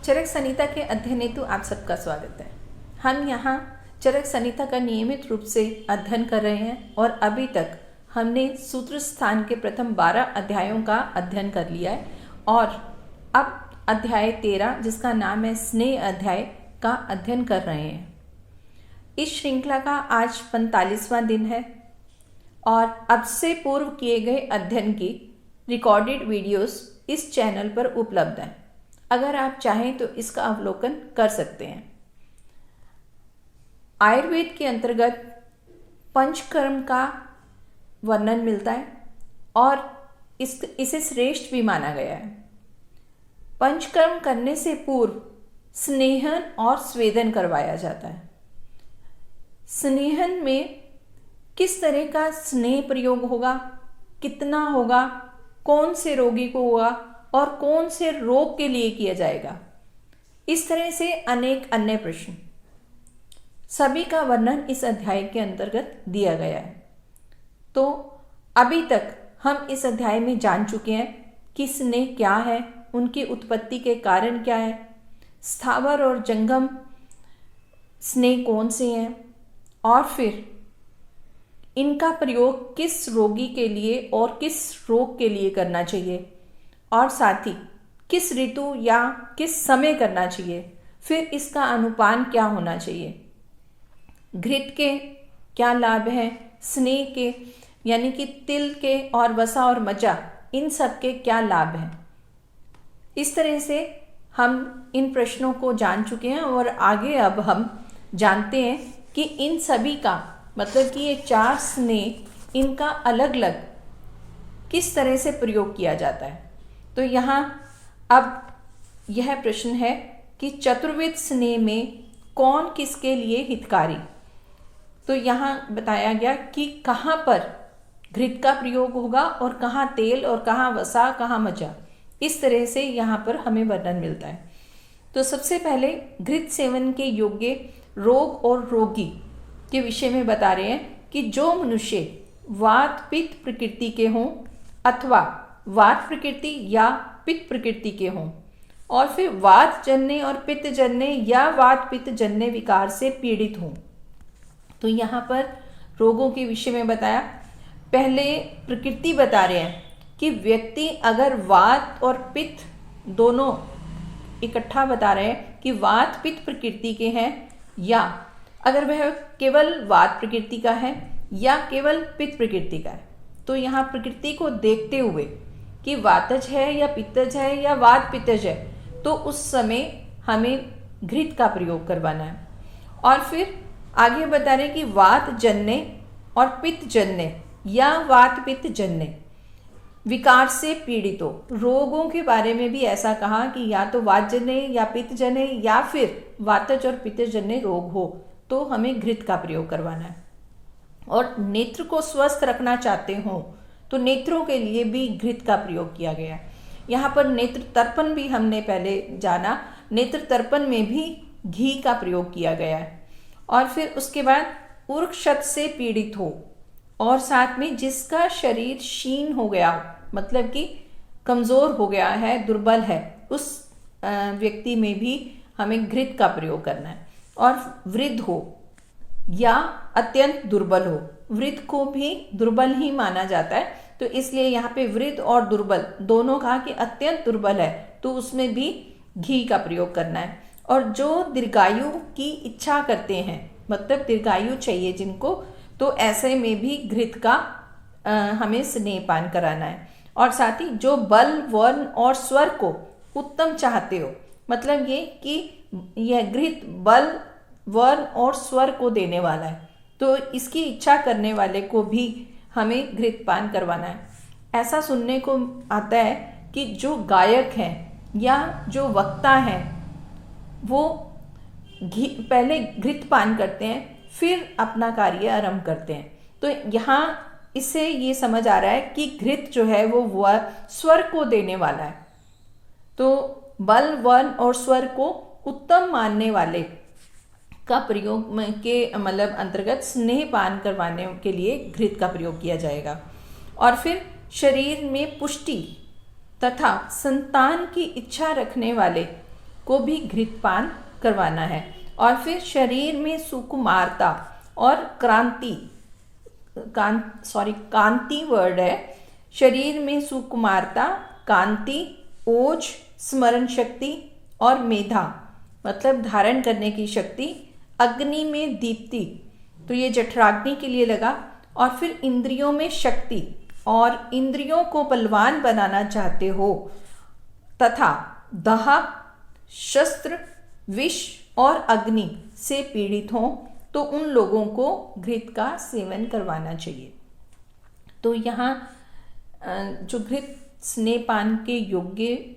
चरक संहिता के अध्ययन हेतु आप सबका स्वागत है। हम यहाँ चरक संहिता का नियमित रूप से अध्ययन कर रहे हैं और अभी तक हमने सूत्र स्थान के प्रथम 12 अध्यायों का अध्ययन कर लिया है और अब अध्याय 13 जिसका नाम है स्नेह अध्याय का अध्ययन कर रहे हैं। इस श्रृंखला का आज 45वां दिन है और अब से पूर्व किए गए अध्ययन की रिकॉर्डेड वीडियोस इस चैनल पर उपलब्ध हैं। अगर आप चाहें तो इसका अवलोकन कर सकते हैं। आयुर्वेद के अंतर्गत पंचकर्म का वर्णन मिलता है और इसे श्रेष्ठ भी माना गया है। पंचकर्म करने से पूर्व स्नेहन और स्वेदन करवाया जाता है। स्नेहन में किस तरह का स्नेह प्रयोग होगा, कितना होगा, कौन से रोगी को होगा और कौन से रोग के लिए किया जाएगा, इस तरह से अनेक अन्य प्रश्न सभी का वर्णन इस अध्याय के अंतर्गत दिया गया है। तो अभी तक हम इस अध्याय में जान चुके हैं कि स्नेह क्या है, उनकी उत्पत्ति के कारण क्या है, स्थावर और जंगम स्नेह कौन से हैं और फिर इनका प्रयोग किस रोगी के लिए और किस रोग के लिए करना चाहिए और साथ ही किस ऋतु या किस समय करना चाहिए, फिर इसका अनुपान क्या होना चाहिए, घृत के क्या लाभ हैं, स्नेह के यानी कि तिल के और वसा और मज्जा इन सब के क्या लाभ हैं। इस तरह से हम इन प्रश्नों को जान चुके हैं और आगे अब हम जानते हैं कि इन सभी का मतलब कि ये 4 स्नेह इनका अलग अलग किस तरह से प्रयोग किया जाता है। तो यहाँ अब यह प्रश्न है कि चतुर्विध स्नेह में कौन किसके लिए हितकारी। तो यहाँ बताया गया कि कहाँ पर घृत का प्रयोग होगा और कहाँ तेल और कहाँ वसा, कहाँ मज्जा, इस तरह से यहाँ पर हमें वर्णन मिलता है। तो सबसे पहले घृत सेवन के योग्य रोग और रोगी के विषय में बता रहे हैं कि जो मनुष्य वात पित्त प्रकृति के हों अथवा वात प्रकृति या पित्त प्रकृति के हों और फिर वात जन्य और पित्त जन्य या वात पित्त जन्य विकार से पीड़ित हों। तो यहाँ पर रोगों के विषय में बताया। पहले प्रकृति बता रहे हैं कि व्यक्ति अगर वात और पित्त दोनों इकट्ठा बता रहे हैं कि वात पित्त प्रकृति के हैं या अगर वह केवल वात प्रकृति का है या केवल पित्त प्रकृति का है। तो यहाँ प्रकृति को देखते हुए कि वातज है या पित्तज है या वात पित्तज है, तो उस समय हमें घृत का प्रयोग करवाना है। और फिर आगे बता रहे कि वात जन्य और पित्त जन्य या वात पित्त जन्य विकार से पीड़ित हो। रोगों के बारे में भी ऐसा कहा कि या तो वात जन्य या पित्त जन्य या फिर वातज और पित्त जन्य रोग हो तो हमें घृत का प्रयोग करवाना है। और नेत्र को स्वस्थ रखना चाहते हो तो नेत्रों के लिए भी घृत का प्रयोग किया गया है। यहाँ पर नेत्र तर्पण भी हमने पहले जाना, नेत्र तर्पण में भी घी का प्रयोग किया गया है। और फिर उसके बाद उर्क्षत से पीड़ित हो और साथ में जिसका शरीर क्षीण हो गया हो, मतलब कि कमज़ोर हो गया है, दुर्बल है, उस व्यक्ति में भी हमें घृत का प्रयोग करना है। और वृद्ध हो या अत्यंत दुर्बल हो, वृद्ध को भी दुर्बल ही माना जाता है, तो इसलिए यहाँ पे वृद्ध और दुर्बल दोनों कहा कि अत्यंत दुर्बल है तो उसमें भी घी का प्रयोग करना है। और जो दीर्घायु की इच्छा करते हैं, मतलब दीर्घायु चाहिए जिनको, तो ऐसे में भी घृत का हमें स्नेहपान कराना है। और साथ ही जो बल वर्ण और स्वर को उत्तम चाहते हो, मतलब ये कि यह घृत बल वर्ण और स्वर को देने वाला है, तो इसकी इच्छा करने वाले को भी हमें घृत पान करवाना है। ऐसा सुनने को आता है कि जो गायक हैं या जो वक्ता हैं वो पहले घृत पान करते हैं फिर अपना कार्य आरंभ करते हैं। तो यहाँ इससे ये समझ आ रहा है कि घृत जो है वो स्वर को देने वाला है। तो बल वर्ण और स्वर को उत्तम मानने वाले का प्रयोग के मतलब अंतर्गत स्नेह पान करवाने के लिए घृत का प्रयोग किया जाएगा। और फिर शरीर में पुष्टि तथा संतान की इच्छा रखने वाले को भी घृतपान करवाना है। और फिर शरीर में सुकुमारता और कांति वर्ड है। शरीर में सुकुमारता, कांति, ओज, स्मरण शक्ति और मेधा मतलब धारण करने की शक्ति, अग्नि में दीप्ति, तो ये जठराग्नि के लिए लगा। और फिर इंद्रियों में शक्ति और इंद्रियों को बलवान बनाना चाहते हो, तथा दाह, शस्त्र, विष और अग्नि से पीड़ित हो तो उन लोगों को घृत का सेवन करवाना चाहिए। तो यहाँ जो घृत स्नेहपान के योग्य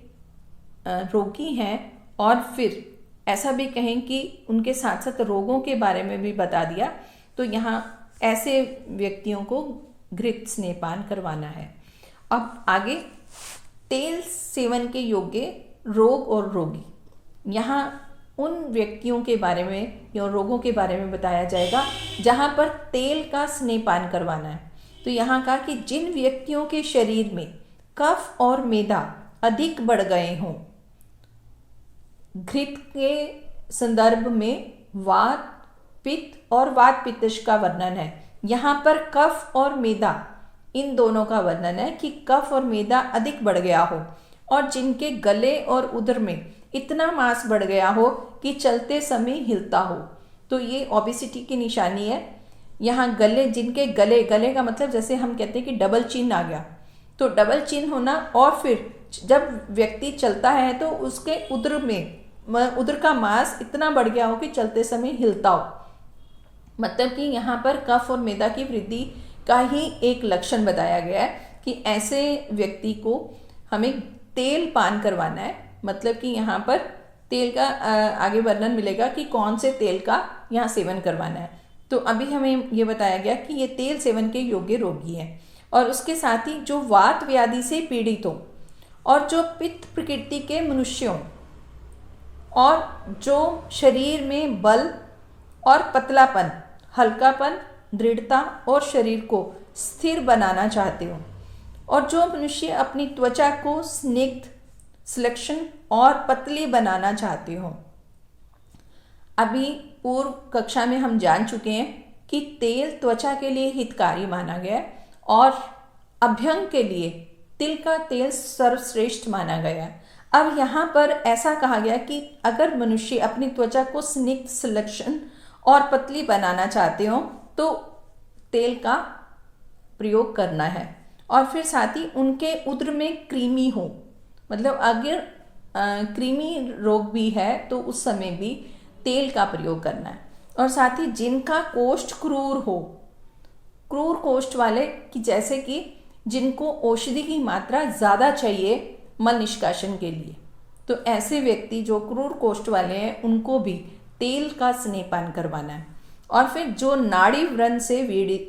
रोगी हैं, और फिर ऐसा भी कहें कि उनके साथ साथ रोगों के बारे में भी बता दिया। तो यहाँ ऐसे व्यक्तियों को घृत स्नेहपान करवाना है। अब आगे तेल सेवन के योग्य रोग और रोगी, यहाँ उन व्यक्तियों के बारे में या रोगों के बारे में बताया जाएगा जहाँ पर तेल का स्नेहपान करवाना है। तो यहाँ कहा कि जिन व्यक्तियों के शरीर में कफ और मेदा अधिक बढ़ गए हों, घृत के संदर्भ में वात, पित्त और वात पित्तश का वर्णन है। यहाँ पर कफ और मेदा इन दोनों का वर्णन है कि कफ और मेदा अधिक बढ़ गया हो, और जिनके गले और उदर में इतना मांस बढ़ गया हो कि चलते समय हिलता हो, तो ये ओबेसिटी की निशानी है। यहाँ जिनके गले का मतलब जैसे हम कहते हैं कि डबल चिन आ गया, तो डबल चिन होना, और फिर जब व्यक्ति चलता है तो उसके उदर का मांस इतना बढ़ गया हो कि चलते समय हिलता हो, मतलब कि यहाँ पर कफ और मेदा की वृद्धि का ही एक लक्षण बताया गया है कि ऐसे व्यक्ति को हमें तेल पान करवाना है। मतलब कि यहाँ पर तेल का आगे वर्णन मिलेगा कि कौन से तेल का यहाँ सेवन करवाना है। तो अभी हमें ये बताया गया कि ये तेल सेवन के योग्य रोगी हैं, और उसके साथ ही जो वात व्याधि से पीड़ित हो, और जो पित्त प्रकृति के मनुष्यों, और जो शरीर में बल और पतलापन, हल्कापन, दृढ़ता और शरीर को स्थिर बनाना चाहते हो, और जो मनुष्य अपनी त्वचा को स्निग्ध, श्लेष्म और पतली बनाना चाहते हो। अभी पूर्व कक्षा में हम जान चुके हैं कि तेल त्वचा के लिए हितकारी माना गया है, और अभ्यंग के लिए तिल का तेल सर्वश्रेष्ठ माना गया है। अब यहाँ पर ऐसा कहा गया कि अगर मनुष्य अपनी त्वचा को स्निग्ध, श्लेष्म और पतली बनाना चाहते हो तो तेल का प्रयोग करना है। और फिर साथ ही उनके उदर में कृमि हो, मतलब अगर कृमि रोग भी है तो उस समय भी तेल का प्रयोग करना है। और साथ ही जिनका कोष्ठ क्रूर हो, क्रूर कोष्ठ वाले कि जैसे कि जिनको औषधि की मात्रा ज़्यादा चाहिए मल निष्कासन के लिए, तो ऐसे व्यक्ति जो क्रूर कोष्ठ वाले हैं उनको भी तेल का स्नेहपान करवाना है। और फिर जो नाड़ी व्रण से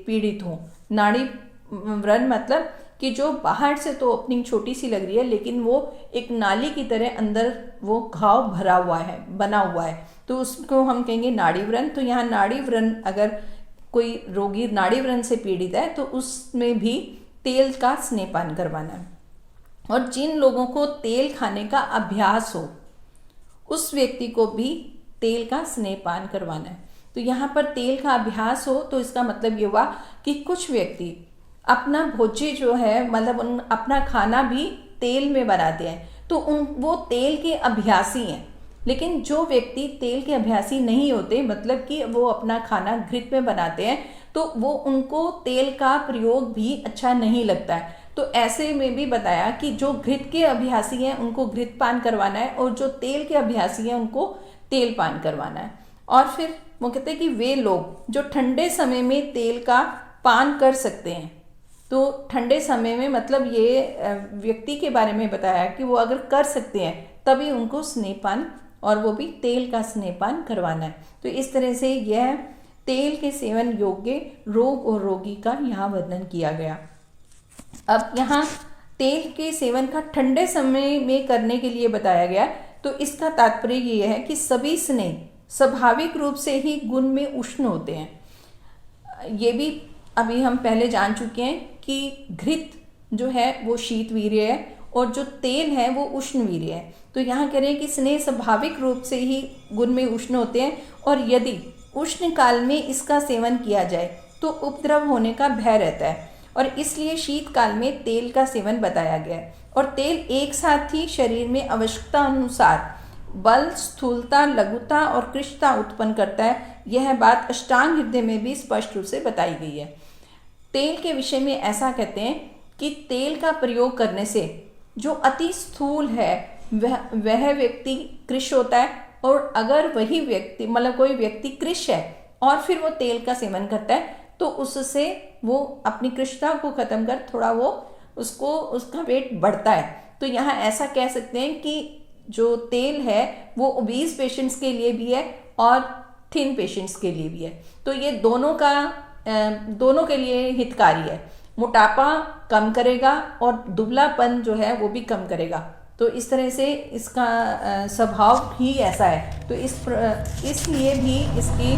पीड़ित हो, नाड़ी व्रण मतलब कि जो बाहर से तो ओपनिंग छोटी सी लग रही है लेकिन वो एक नाली की तरह अंदर वो घाव भरा हुआ है, बना हुआ है, तो उसको हम कहेंगे नाड़ी व्रण। तो यहाँ नाड़ी व्रण, अगर कोई रोगी नाड़ी व्रण से पीड़ित है तो उसमें भी तेल का स्नेहपान करवाना है। और जिन लोगों को तेल खाने का अभ्यास हो उस व्यक्ति को भी तेल का स्नेहपान करवाना है। तो यहाँ पर तेल का अभ्यास हो तो इसका मतलब ये हुआ कि कुछ व्यक्ति अपना भोज्य जो है, मतलब अपना खाना भी तेल में बनाते हैं, तो वो तेल के अभ्यासी हैं। लेकिन जो व्यक्ति तेल के अभ्यासी नहीं होते, मतलब कि वो अपना खाना घृत में बनाते हैं, तो वो उनको तेल का प्रयोग भी अच्छा नहीं लगता है। तो ऐसे में भी बताया कि जो घृत के अभ्यासी हैं उनको घृत पान करवाना है, और जो तेल के अभ्यासी हैं उनको तेल पान करवाना है। और फिर वो कहते हैं कि वे लोग जो ठंडे समय में तेल का पान कर सकते हैं, तो ठंडे समय में मतलब ये व्यक्ति के बारे में बताया कि वो अगर कर सकते हैं तभी उनको स्नेहपान, और वो भी तेल का स्नेहपान करवाना है। तो इस तरह से यह तेल के सेवन योग्य रोग और रोगी का यहाँ वर्णन किया गया। अब यहाँ तेल के सेवन का ठंडे समय में करने के लिए बताया गया, तो इसका तात्पर्य ये है कि सभी स्नेह स्वाभाविक रूप से ही गुण में उष्ण होते हैं। ये भी अभी हम पहले जान चुके हैं कि घृत जो है वो शीत वीर्य है, और जो तेल है वो उष्णवीर्य है। तो यहाँ कह रहे हैं कि स्नेह स्वाभाविक रूप से ही गुण में उष्ण होते हैं, और यदि उष्ण काल में इसका सेवन किया जाए तो उपद्रव होने का भय रहता है, और इसलिए शीतकाल में तेल का सेवन बताया गया है। और तेल एक साथ ही शरीर में आवश्यकता अनुसार बल, स्थूलता, लघुता और कृशता उत्पन्न करता है। यह बात अष्टांग हृदय में भी स्पष्ट रूप से बताई गई है। तेल के विषय में ऐसा कहते हैं कि तेल का प्रयोग करने से जो अति स्थूल है वह व्यक्ति कृश होता है, और अगर वही व्यक्ति मतलब कोई व्यक्ति कृश है और फिर वो तेल का सेवन करता है तो उससे वो अपनी कृशता को खत्म कर थोड़ा वो उसका वेट बढ़ता है। तो यहाँ ऐसा कह सकते हैं कि जो तेल है वो ओबीज पेशेंट्स के लिए भी है और थिन पेशेंट्स के लिए भी है। तो ये दोनों के लिए हितकारी है। मोटापा कम करेगा और दुबलापन जो है वो भी कम करेगा। तो इस तरह से इसका स्वभाव ही ऐसा है। तो इसलिए भी इसकी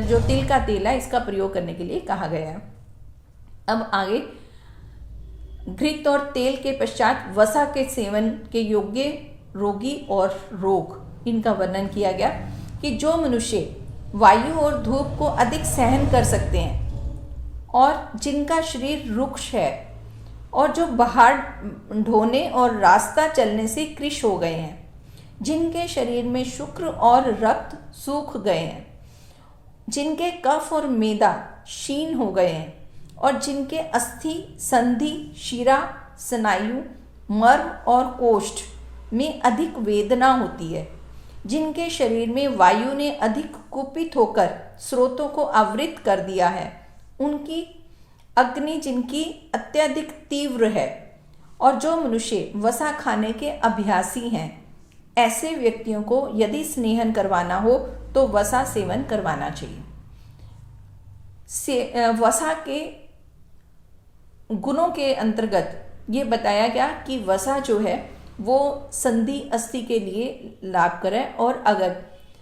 जो तिल का तेल है इसका प्रयोग करने के लिए कहा गया है। अब आगे घृत और तेल के पश्चात वसा के सेवन के योग्य रोगी और रोग, इनका वर्णन किया गया कि जो मनुष्य वायु और धूप को अधिक सहन कर सकते हैं और जिनका शरीर रुक्ष है और जो बाहर ढोने और रास्ता चलने से कृश हो गए हैं, जिनके शरीर में शुक्र और रक्त सूख गए हैं, जिनके कफ और मेदा क्षीण हो गए हैं और जिनके अस्थि, संधि, शिरा, स्नायु, मर्म और कोष्ठ में अधिक वेदना होती है, जिनके शरीर में वायु ने अधिक कुपित होकर स्रोतों को आवृत कर दिया है, उनकी अग्नि जिनकी अत्यधिक तीव्र है, और जो मनुष्य वसा खाने के अभ्यासी हैं, ऐसे व्यक्तियों को यदि स्नेहन करवाना हो तो वसा सेवन करवाना चाहिए। वसा के गुणों के अंतर्गत ये बताया गया कि वसा जो है वो संधि अस्थि के लिए लाभकर है, और अगर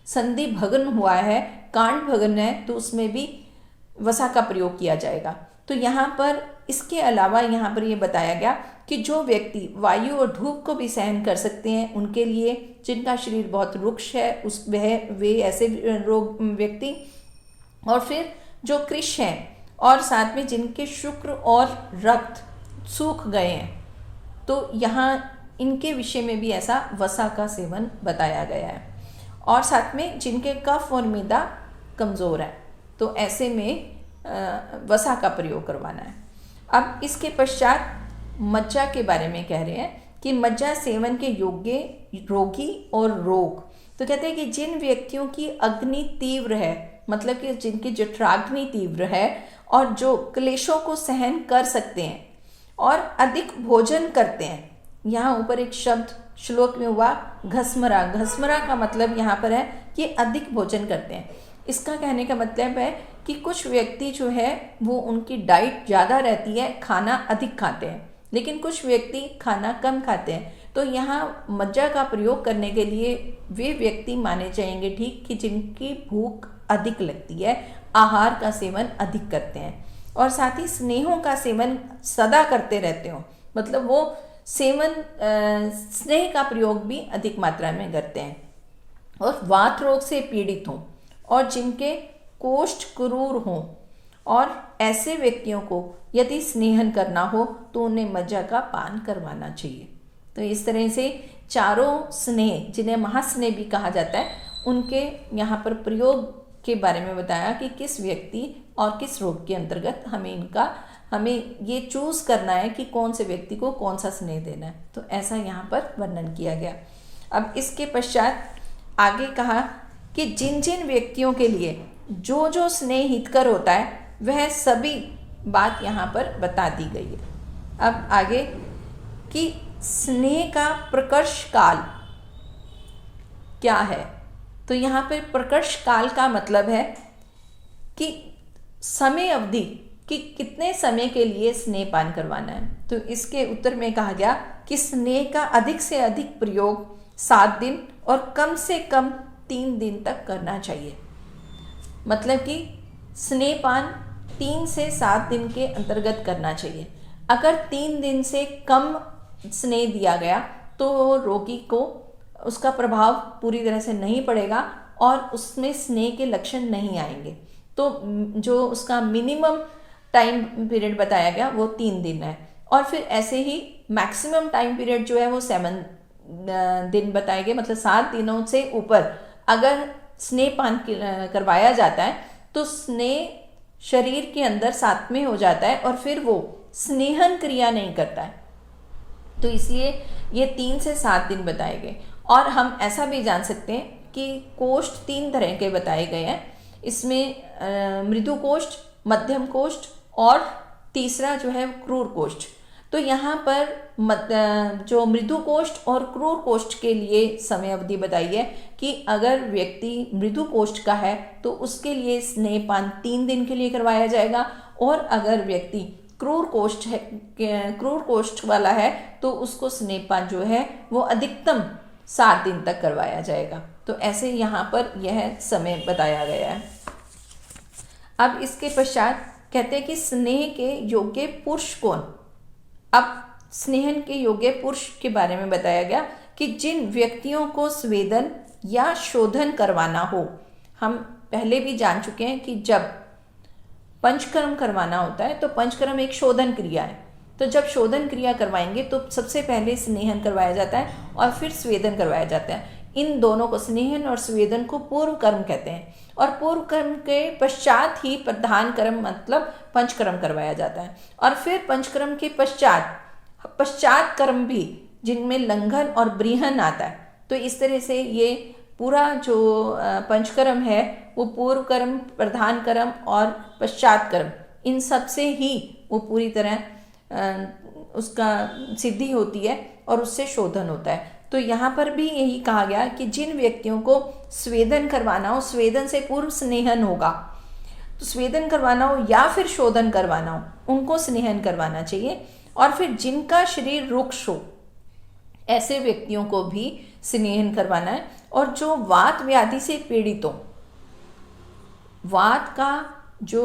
संधि भग्न हुआ है, कांड भग्न है, तो उसमें भी वसा का प्रयोग किया जाएगा। तो यहाँ पर इसके अलावा यहाँ पर ये बताया गया कि जो व्यक्ति वायु और धूप को भी सहन कर सकते हैं उनके लिए, जिनका शरीर बहुत रुक्ष है वे ऐसे रोग व्यक्ति, और फिर जो कृश हैं और साथ में जिनके शुक्र और रक्त सूख गए हैं, तो यहाँ इनके विषय में भी ऐसा वसा का सेवन बताया गया है। और साथ में जिनके कफ और मेदा कमज़ोर है तो ऐसे में वसा का प्रयोग करवाना है। अब इसके पश्चात मज्जा के बारे में कह रहे हैं कि मज्जा सेवन के योग्य रोगी और रोग। तो कहते हैं कि जिन व्यक्तियों की अग्नि तीव्र है, मतलब कि जिनकी जठराग्नि तीव्र है और जो क्लेशों को सहन कर सकते हैं और अधिक भोजन करते हैं। यहाँ ऊपर एक शब्द श्लोक में हुआ घस्मरा। घस्मरा का मतलब यहाँ पर है कि अधिक भोजन करते हैं। इसका कहने का मतलब है कि कुछ व्यक्ति जो है वो उनकी डाइट ज़्यादा रहती है, खाना अधिक खाते हैं, लेकिन कुछ व्यक्ति खाना कम खाते हैं। तो यहाँ मज्जा का प्रयोग करने के लिए वे व्यक्ति माने जाएंगे ठीक कि जिनकी भूख अधिक लगती है, आहार का सेवन अधिक करते हैं और साथ ही स्नेहों का सेवन सदा करते रहते हो, मतलब वो सेवन स्नेह का प्रयोग भी अधिक मात्रा में करते हैं, और वात रोग से पीड़ित हों और जिनके कोष्ठ क्रूर हों, और ऐसे व्यक्तियों को यदि स्नेहन करना हो तो उन्हें मज्जा का पान करवाना चाहिए। तो इस तरह से चारों स्नेह, जिन्हें महास्नेह भी कहा जाता है, उनके यहाँ पर प्रयोग के बारे में बताया कि किस व्यक्ति और किस रोग के अंतर्गत हमें ये चूज़ करना है कि कौन से व्यक्ति को कौन सा स्नेह देना है। तो ऐसा यहाँ पर वर्णन किया गया। अब इसके पश्चात आगे कहा कि जिन जिन व्यक्तियों के लिए जो जो स्नेह हितकर होता है वह सभी बात यहाँ पर बता दी गई है। अब आगे कि स्नेह का प्रकर्ष काल क्या है। तो यहाँ पर प्रकर्ष काल का मतलब है कि समय अवधि कि कितने समय के लिए स्नेह पान करवाना है। तो इसके उत्तर में कहा गया कि स्नेह का अधिक से अधिक प्रयोग 7 दिन और कम से कम 3 दिन तक करना चाहिए। मतलब कि स्नेह पान 3 से 7 दिन के अंतर्गत करना चाहिए। अगर 3 दिन से कम स्नेह दिया गया तो रोगी को उसका प्रभाव पूरी तरह से नहीं पड़ेगा और उसमें स्नेह के लक्षण नहीं आएंगे। तो जो उसका मिनिमम टाइम पीरियड बताया गया वो 3 दिन है, और फिर ऐसे ही मैक्सिमम टाइम पीरियड जो है वो 7 दिन बताए गए। मतलब 7 दिनों से ऊपर अगर स्नेहपान करवाया जाता है तो स्नेह शरीर के अंदर साथ में हो जाता है और फिर वो स्नेहन क्रिया नहीं करता है। तो इसलिए ये 3 से 7 दिन बताए गए। और हम ऐसा भी जान सकते हैं कि कोष्ठ 3 तरह के बताए गए हैं। इसमें मृदु कोष्ठ, मध्यम कोष्ठ और तीसरा जो है क्रूर कोष्ठ। तो यहाँ पर जो मृदु कोष्ठ और क्रूर कोष्ठ के लिए समय अवधि बताई है कि अगर व्यक्ति मृदु कोष्ठ का है तो उसके लिए स्नेहपान 3 दिन के लिए करवाया जाएगा, और अगर व्यक्ति क्रूर कोष्ठ वाला है तो उसको स्नेहपान जो है वो अधिकतम 7 दिन तक करवाया जाएगा। तो ऐसे यहाँ पर यह समय बताया गया है। अब इसके पश्चात कहते हैं कि स्नेह के योग्य पुरुष कौन। अब स्नेहन के योग्य पुरुष के बारे में बताया गया कि जिन व्यक्तियों को स्वेदन या शोधन करवाना हो। हम पहले भी जान चुके हैं कि जब पंचकर्म करवाना होता है तो पंचकर्म एक शोधन क्रिया है। तो जब शोधन क्रिया करवाएंगे तो सबसे पहले स्नेहन करवाया जाता है और फिर स्वेदन करवाया जाता है। इन दोनों को, स्नेहन और स्वेदन को, पूर्व कर्म कहते हैं, और पूर्व कर्म के पश्चात ही प्रधान कर्म मतलब पंचकर्म करवाया जाता है। और फिर पंचकर्म के पश्चात कर्म भी, जिनमें लंघन और ब्रीहन आता है। तो इस तरह से ये पूरा जो पंचकर्म है वो पूर्व कर्म, प्रधान कर्म और पश्चात कर्म, इन सब से ही वो पूरी तरह उसका सिद्धि होती है और उससे शोधन होता है। तो यहाँ पर भी यही कहा गया कि जिन व्यक्तियों को स्वेदन करवाना हो, स्वेदन से पूर्व स्नेहन होगा, तो स्वेदन करवाना हो या फिर शोधन करवाना हो, उनको स्नेहन करवाना चाहिए। और फिर जिनका शरीर रुक्ष हो, ऐसे व्यक्तियों को भी स्नेहन करवाना है। और जो वात व्याधि से पीड़ित हो, वात का जो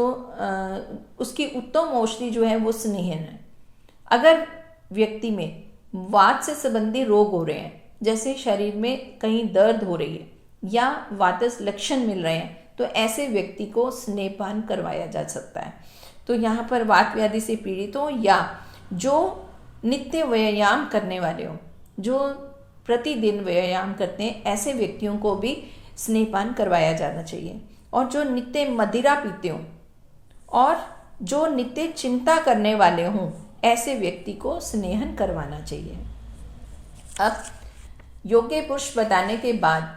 उसकी उत्तम औषधि जो है वो स्नेहन है। अगर व्यक्ति में वात से संबंधी रोग हो रहे हैं, जैसे शरीर में कहीं दर्द हो रही है या वातस लक्षण मिल रहे हैं, तो ऐसे व्यक्ति को स्नेहपान करवाया जा सकता है। तो यहाँ पर वात व्याधि से पीड़ित हो या जो नित्य व्यायाम करने वाले हो, जो प्रतिदिन व्यायाम करते हैं, ऐसे व्यक्तियों को भी स्नेहपान करवाया जाना चाहिए। और जो नित्य मदिरा पीते हो और जो नित्य चिंता करने वाले हों, ऐसे व्यक्ति को स्नेहन करवाना चाहिए। अब योग्य पुरुष बताने के बाद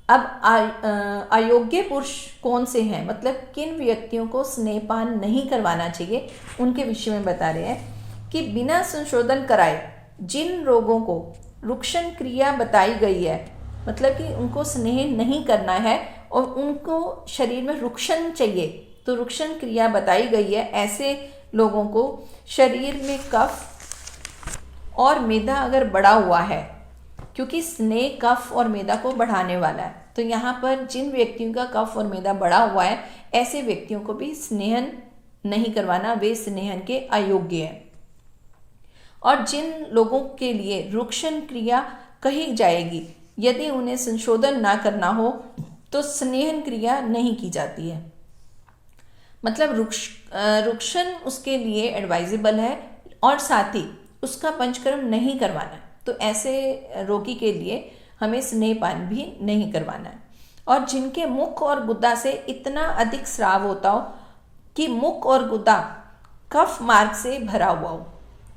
अब अयोग्य पुरुष कौन से हैं, मतलब किन व्यक्तियों को स्नेहपान नहीं करवाना चाहिए, उनके विषय में बता रहे हैं कि बिना संशोधन कराए जिन रोगों को रुक्षण क्रिया बताई गई है, मतलब कि उनको स्नेह नहीं करना है और उनको शरीर में रुक्षण चाहिए, तो रुक्षण क्रिया बताई गई है, ऐसे लोगों को शरीर में कफ और मेदा अगर बढ़ा हुआ है, क्योंकि स्नेह कफ और मेदा को बढ़ाने वाला है, तो यहाँ पर जिन व्यक्तियों का कफ और मेदा बढ़ा हुआ है, ऐसे व्यक्तियों को भी स्नेहन नहीं करवाना, वे स्नेहन के अयोग्य हैं। और जिन लोगों के लिए रुक्षण क्रिया कही जाएगी, यदि उन्हें संशोधन ना करना हो तो स्नेहन क्रिया नहीं की जाती है। मतलब रुक्षण उसके लिए एडवाइजेबल है और साथ ही उसका पंचकर्म नहीं करवाना है। तो ऐसे रोगी के लिए हमें स्नेहपान भी नहीं करवाना है। और जिनके मुख और गुदा से इतना अधिक स्राव होता हो कि मुख और गुदा कफ मार्ग से भरा हुआ हो,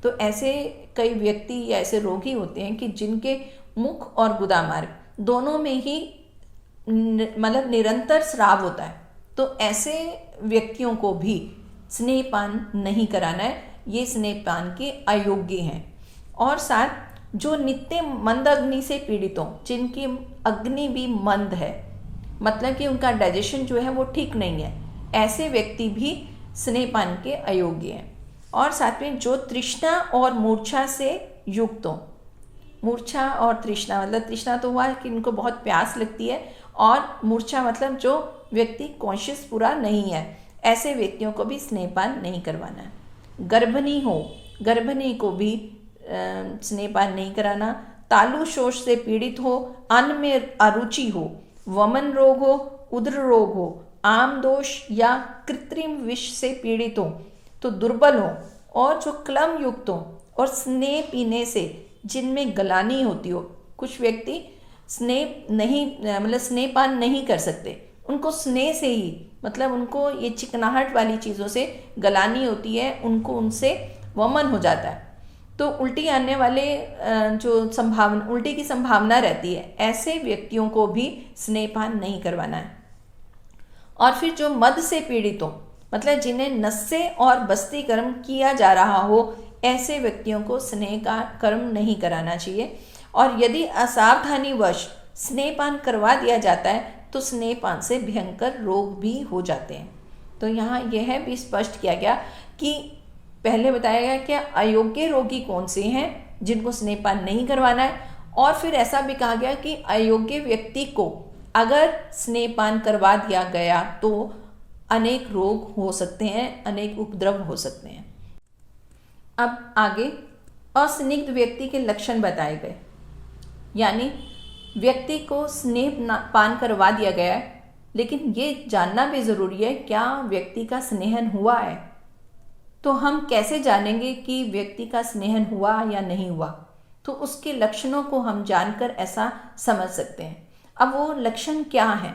तो ऐसे कई व्यक्ति या ऐसे रोगी होते हैं कि जिनके मुख और गुदा मार्ग दोनों में ही मतलब निरंतर स्राव होता है, तो ऐसे व्यक्तियों को भी स्नेहपान नहीं कराना है, ये स्नेहपान के अयोग्य हैं। और साथ जो नित्य मंद अग्नि से पीड़ित हों, जिनकी अग्नि भी मंद है, मतलब कि उनका डाइजेशन जो है वो ठीक नहीं है, ऐसे व्यक्ति भी स्नेहपान के अयोग्य हैं। और साथ में जो तृष्णा और मूर्छा से युक्त हों, मूर्छा और तृष्णा मतलब तृष्णा तो हुआ कि इनको बहुत प्यास लगती है, और मूर्छा मतलब जो व्यक्ति कॉन्शियस पूरा नहीं है, ऐसे व्यक्तियों को भी स्नेहपान नहीं करवाना है। गर्भिणी हो, गर्भिणी को भी स्नेहपान नहीं कराना। तालु शोष से पीड़ित हो, अन्न में अरुचि हो, वमन रोग हो, उदर रोग हो, आम दोष या कृत्रिम विष से पीड़ित हो, तो दुर्बल हो, और जो क्लम युक्त हो, और स्नेह पीने से जिनमें गलानी होती हो। कुछ व्यक्ति स्नेह नहीं मतलब स्नेहपान नहीं कर सकते, उनको स्नेह से ही मतलब उनको ये चिकनाहट वाली चीज़ों से गलानी होती है, उनको उनसे वमन हो जाता है, तो उल्टी आने वाले जो संभावना उल्टी की संभावना रहती है, ऐसे व्यक्तियों को भी स्नेहपान नहीं करवाना है। और फिर जो मद से पीड़ित हो, मतलब जिन्हें नस्से और बस्ती कर्म किया जा रहा हो, ऐसे व्यक्तियों को स्नेह का कर्म नहीं कराना चाहिए। और यदि असावधानीवश स्नेहपान करवा दिया जाता है तो स्नेहपान से भयंकर रोग भी हो जाते हैं। तो यहाँ यह भी स्पष्ट किया गया कि पहले बताया गया कि अयोग्य रोगी कौन से हैं जिनको स्नेहपान नहीं करवाना है, और फिर ऐसा भी कहा गया कि अयोग्य व्यक्ति को अगर स्नेहपान करवा दिया गया तो अनेक रोग हो सकते हैं, अनेक उपद्रव हो सकते हैं। अब आगे अस्निग्ध व्यक्ति के लक्षण बताए गए, यानी व्यक्ति को स्नेह पान करवा दिया गया है, लेकिन ये जानना भी ज़रूरी है क्या व्यक्ति का स्नेहन हुआ है। तो हम कैसे जानेंगे कि व्यक्ति का स्नेहन हुआ या नहीं हुआ? तो उसके लक्षणों को हम जानकर ऐसा समझ सकते हैं। अब वो लक्षण क्या हैं?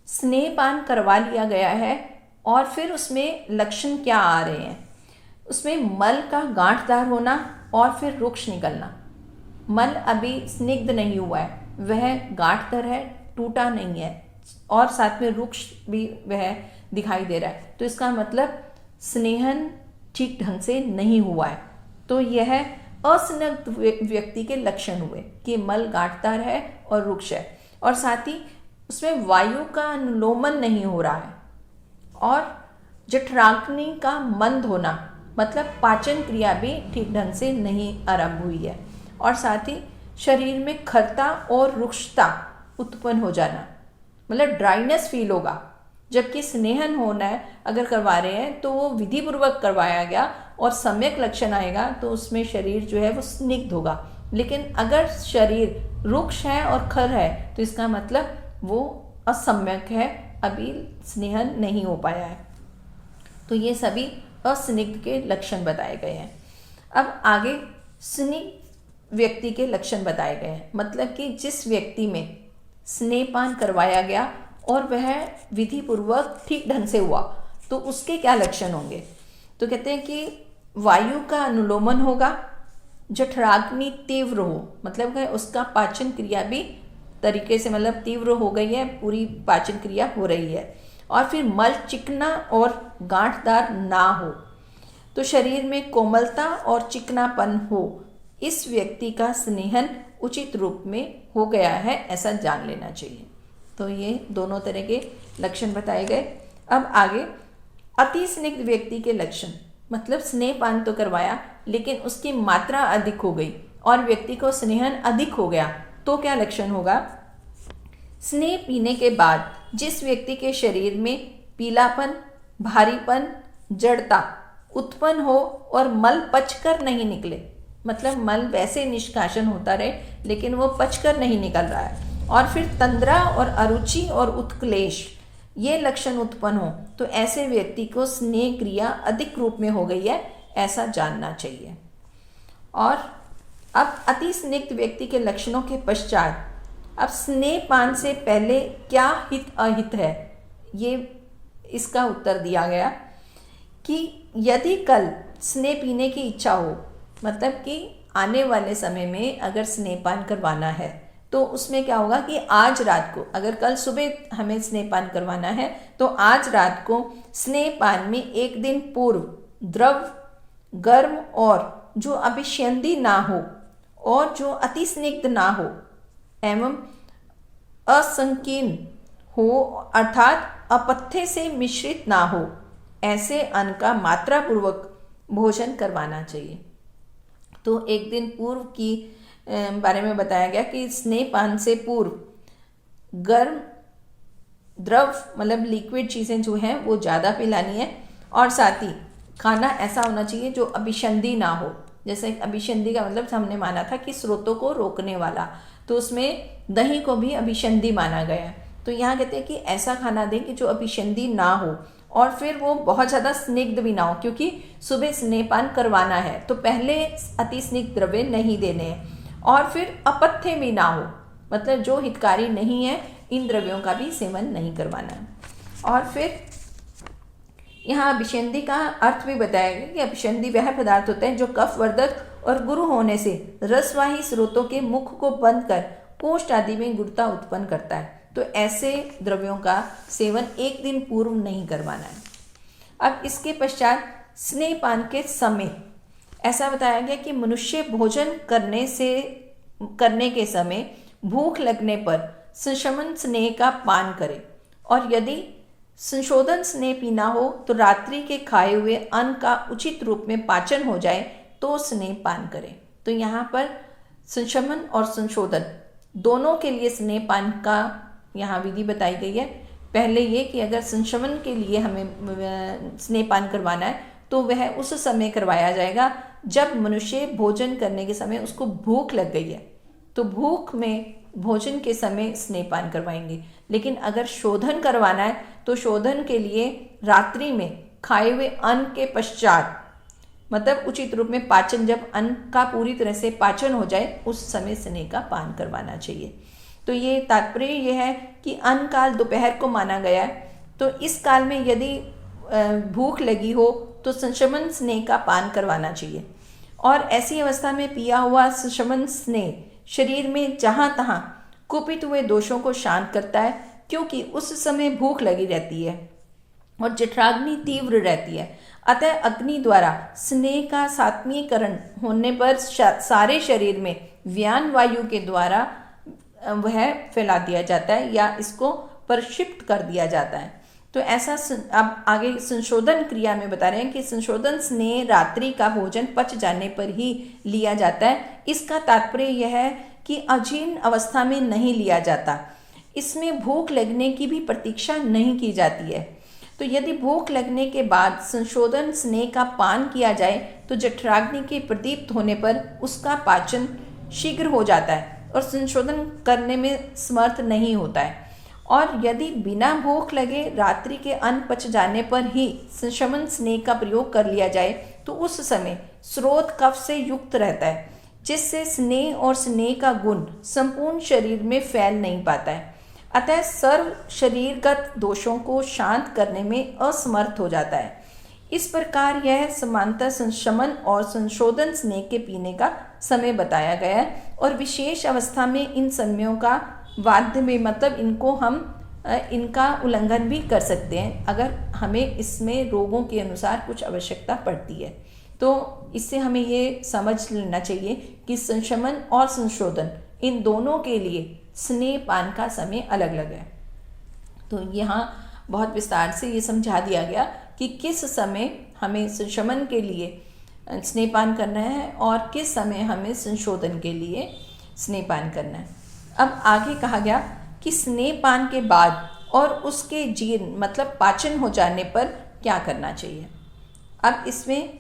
स्नेहपान करवा लिया गया है और फिर उसमें लक्षण क्या आ रहे हैं? उसमें मल का गांठदार होना और फिर रुक्ष निकलना। मल अभी स्निग्ध नहीं हुआ है, वह गांठदार है, टूटा नहीं है, और साथ में रुक्ष भी वह दिखाई दे रहा है, तो इसका मतलब स्नेहन ठीक ढंग से नहीं हुआ है। तो यह अस्निग्ध व्यक्ति के लक्षण हुए कि मल गांठदार है और रुक्ष है, और साथ ही उसमें वायु का अनुलोमन नहीं हो रहा है, और जठराग्नि का मंद होना, मतलब पाचन क्रिया भी ठीक ढंग से नहीं आरंभ हुई है, और साथ ही शरीर में खरता और रुक्षता उत्पन्न हो जाना, मतलब ड्राइनेस फील होगा। जबकि स्नेहन होना है अगर करवा रहे हैं तो वो विधि पूर्वक करवाया गया और सम्यक लक्षण आएगा तो उसमें शरीर जो है वो स्निग्ध होगा। लेकिन अगर शरीर रुक्ष है और खर है तो इसका मतलब वो असम्यक है, अभी स्नेहन नहीं हो पाया है। तो ये सभी अस्निग्ध के लक्षण बताए गए हैं। अब आगे स्निग्ध व्यक्ति के लक्षण बताए गए हैं, मतलब कि जिस व्यक्ति में स्नेहपान करवाया गया और वह विधि पूर्वक ठीक ढंग से हुआ तो उसके क्या लक्षण होंगे। तो कहते हैं कि वायु का अनुलोमन होगा, जठराग्नि तीव्र हो, मतलब है उसका पाचन क्रिया भी तरीके से मतलब तीव्र हो गई है, पूरी पाचन क्रिया हो रही है, और फिर मल चिकना और गांठदार ना हो, तो शरीर में कोमलता और चिकनापन हो। इस व्यक्ति का स्नेहन उचित रूप में हो गया है, ऐसा जान लेना चाहिए। तो ये दोनों तरह के लक्षण बताए गए। अब आगे अति स्निग्ध व्यक्ति के लक्षण, मतलब स्नेहपान तो करवाया लेकिन उसकी मात्रा अधिक हो गई और व्यक्ति को स्नेहन अधिक हो गया, तो क्या लक्षण होगा। स्नेह पीने के बाद जिस व्यक्ति के शरीर में पीलापन, भारीपन, जड़ता उत्पन्न हो और मल पचकर नहीं निकले, मतलब मल वैसे निष्कासन होता रहे लेकिन वो पचकर नहीं निकल रहा है, और फिर तंद्रा और अरुचि और उत्क्लेश ये लक्षण उत्पन्न हो, तो ऐसे व्यक्ति को स्नेह क्रिया अधिक रूप में हो गई है, ऐसा जानना चाहिए। और अब अति स्निग्ध व्यक्ति के लक्षणों के पश्चात अब स्नेहपान से पहले क्या हित अहित है, ये इसका उत्तर दिया गया कि यदि कल स्नेह पीने की इच्छा हो, मतलब कि आने वाले समय में अगर स्नेहपान करवाना है तो उसमें क्या होगा कि आज रात को, अगर कल सुबह हमें स्नेहपान करवाना है तो आज रात को स्नेहपान में एक दिन पूर्व द्रव गर्म और जो अभिषेंदी ना हो और जो अति स्निग्ध ना हो एवं असंकीर्ण हो, अर्थात अपथ्य से मिश्रित ना हो, ऐसे अन्न का मात्रा पूर्वक भोजन करवाना चाहिए। तो एक दिन पूर्व की बारे में बताया गया कि स्नेहपान से पूर्व गर्म द्रव मतलब लिक्विड चीज़ें जो हैं वो ज़्यादा पिलानी है, और साथ ही खाना ऐसा होना चाहिए जो अभिसंधि ना हो, जैसे अभिसंधि का मतलब हमने माना था कि स्रोतों को रोकने वाला, तो उसमें दही को भी अभिसंधि माना गया है। तो यहाँ कहते हैं कि ऐसा खाना दें कि जो अभिसंधि ना हो और फिर वो बहुत ज़्यादा स्निग्ध भी ना हो, क्योंकि सुबह स्नेहपान करवाना है तो पहले अति स्निग्ध द्रव्य नहीं देने हैं, और फिर अपथ्य भी ना हो, मतलब जो हितकारी नहीं है इन द्रव्यों का भी सेवन नहीं करवाना है। और फिर यहाँ अभिसंधि का अर्थ भी बताया गया कि अभिसंधि वह पदार्थ होता है जो कफ वर्धक और गुरु होने से रसवाही स्रोतों के मुख को बंद कर कोष्ठ आदि में गुरुता उत्पन्न करता है। तो ऐसे द्रव्यों का सेवन एक दिन पूर्व नहीं करवाना है। अब इसके पश्चात स्नेहपान के समय ऐसा बताया गया कि मनुष्य भोजन करने के समय भूख लगने पर संशमन स्नेह का पान करे, और यदि संशोधन स्नेह पीना हो तो रात्रि के खाए हुए अन्न का उचित रूप में पाचन हो जाए तो स्नेह पान करें। तो यहाँ पर संशमन और संशोधन दोनों के लिए स्नेह पान का यहाँ विधि बताई गई है। पहले ये कि अगर संशमन के लिए हमें स्नेह पान करवाना है तो वह उस समय करवाया जाएगा जब मनुष्य भोजन करने के समय उसको भूख लग गई है, तो भूख में भोजन के समय स्नेहपान करवाएंगे। लेकिन अगर शोधन करवाना है तो शोधन के लिए रात्रि में खाए हुए अन्न के पश्चात, मतलब उचित रूप में पाचन, जब अन्न का पूरी तरह से पाचन हो जाए उस समय स्नेह का पान करवाना चाहिए। तो ये तात्पर्य ये है कि अन्न काल दोपहर को माना गया है, तो इस काल में यदि भूख लगी हो तो संशमन स्नेह का पान करवाना चाहिए। और ऐसी अवस्था में पिया हुआ संशमन स्नेह शरीर में जहाँ तहाँ कुपित हुए दोषों को शांत करता है, क्योंकि उस समय भूख लगी रहती है और जठराग्नि तीव्र रहती है। अतः अग्नि द्वारा स्नेह का सात्मीकरण होने पर सारे शरीर में व्यान वायु के द्वारा वह फैला दिया जाता है या इसको प्रक्षिप्त कर दिया जाता है। तो ऐसा अब आगे संशोधन क्रिया में बता रहे हैं कि संशोधन स्नेह रात्रि का भोजन पच जाने पर ही लिया जाता है। इसका तात्पर्य यह है कि अजीर्ण अवस्था में नहीं लिया जाता, इसमें भूख लगने की भी प्रतीक्षा नहीं की जाती है। तो यदि भूख लगने के बाद संशोधन स्नेह का पान किया जाए तो जठराग्नि के प्रदीप्त होने पर उसका पाचन शीघ्र हो जाता है और संशोधन करने में समर्थ नहीं होता है। और यदि बिना भूख लगे रात्रि के अन्न पच जाने पर ही संशमन स्नेह का प्रयोग कर लिया जाए तो उस समय स्रोत कफ से युक्त रहता है, जिससे स्नेह और स्नेह का गुण संपूर्ण शरीर में फैल नहीं पाता है। अतः सर्व शरीरगत दोषों को शांत करने में असमर्थ हो जाता है। इस प्रकार यह समांतर संशमन और संशोधन स्नेह के पीने का समय बताया गया है। और विशेष अवस्था में इन समयों का वाद्य में, मतलब इनको हम इनका उल्लंघन भी कर सकते हैं अगर हमें इसमें रोगों के अनुसार कुछ आवश्यकता पड़ती है। तो इससे हमें ये समझ लेना चाहिए कि संशमन और संशोधन इन दोनों के लिए स्नेह पान का समय अलग अलग है। तो यहाँ बहुत विस्तार से ये समझा दिया गया कि किस समय हमें संशमन के लिए स्नेहपान करना है और किस समय हमें संशोधन के लिए स्नेहपान करना है। अब आगे कहा गया कि स्नेहपान के बाद और उसके जीर्ण मतलब पाचन हो जाने पर क्या करना चाहिए। अब इसमें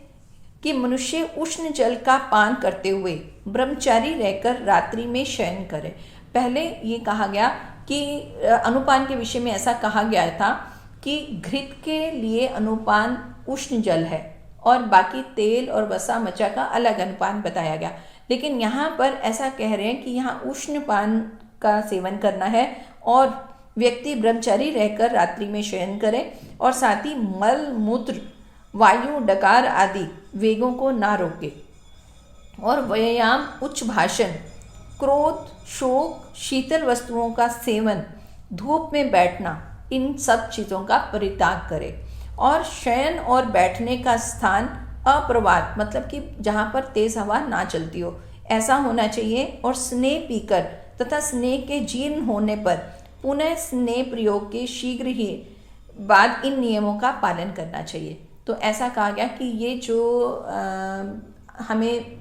कि मनुष्य उष्ण जल का पान करते हुए ब्रह्मचारी रहकर रात्रि में शयन करे। पहले ये कहा गया कि अनुपान के विषय में ऐसा कहा गया था कि घृत के लिए अनुपान उष्ण जल है और बाकी तेल और वसा मचा का अलग अनुपान बताया गया। लेकिन यहाँ पर ऐसा कह रहे हैं कि यहाँ उष्ण पान का सेवन करना है और व्यक्ति ब्रह्मचारी रहकर रात्रि में शयन करे और साथ ही मल मूत्र वायु डकार आदि वेगों को ना रोके और व्यायाम उच्च भाषण क्रोध शोक शीतल वस्तुओं का सेवन धूप में बैठना इन सब चीज़ों का परित्याग करे और शयन और बैठने का स्थान अप्रवात मतलब कि जहाँ पर तेज हवा ना चलती हो ऐसा होना चाहिए और स्नेह पीकर तथा स्नेह के जीर्ण होने पर पुनः स्नेह प्रयोग के शीघ्र ही बाद इन नियमों का पालन करना चाहिए। तो ऐसा कहा गया कि ये जो हमें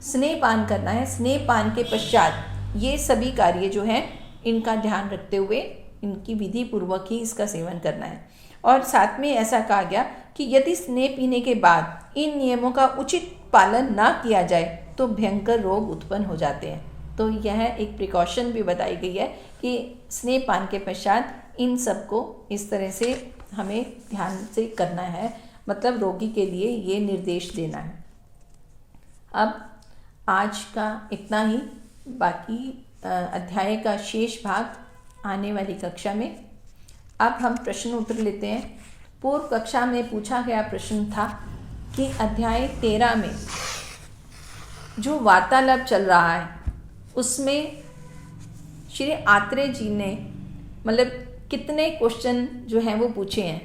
स्नेह पान करना है, स्नेह पान के पश्चात ये सभी कार्य जो हैं इनका ध्यान रखते हुए इनकी विधि पूर्वक ही इसका सेवन करना है। और साथ में ऐसा कहा गया कि यदि स्नेह पीने के बाद इन नियमों का उचित पालन ना किया जाए तो भयंकर रोग उत्पन्न हो जाते हैं। तो यह एक प्रिकॉशन भी बताई गई है कि स्नेहपान के पश्चात इन सब को इस तरह से हमें ध्यान से करना है, मतलब रोगी के लिए ये निर्देश देना है। अब आज का इतना ही, बाकी अध्याय का शेष भाग आने वाली कक्षा में। अब हम प्रश्न उत्तर लेते हैं। पूर्व कक्षा में पूछा गया प्रश्न था कि अध्याय 13 में जो वार्तालाप चल रहा है उसमें श्री आत्रेय जी ने मतलब कितने क्वेश्चन जो हैं वो पूछे हैं,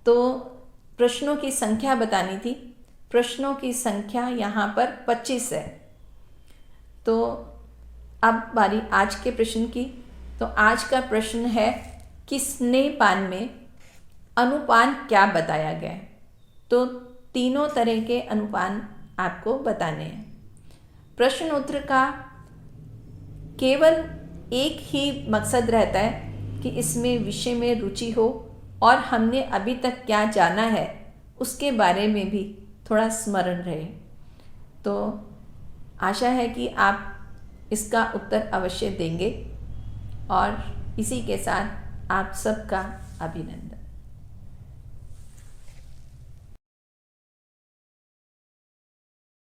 तो प्रश्नों की संख्या बतानी थी। प्रश्नों की संख्या यहाँ पर 25 है। तो अब बारी आज के प्रश्न की। तो आज का प्रश्न है कि स्नेहपान में अनुपान क्या बताया गया है। तो तीनों तरह के अनुपान आपको बताने हैं। प्रश्न उत्तर का केवल एक ही मकसद रहता है कि इसमें विषय में रुचि हो और हमने अभी तक क्या जाना है उसके बारे में भी थोड़ा स्मरण रहे। तो आशा है कि आप इसका उत्तर अवश्य देंगे और इसी के साथ आप सबका अभिनंदन।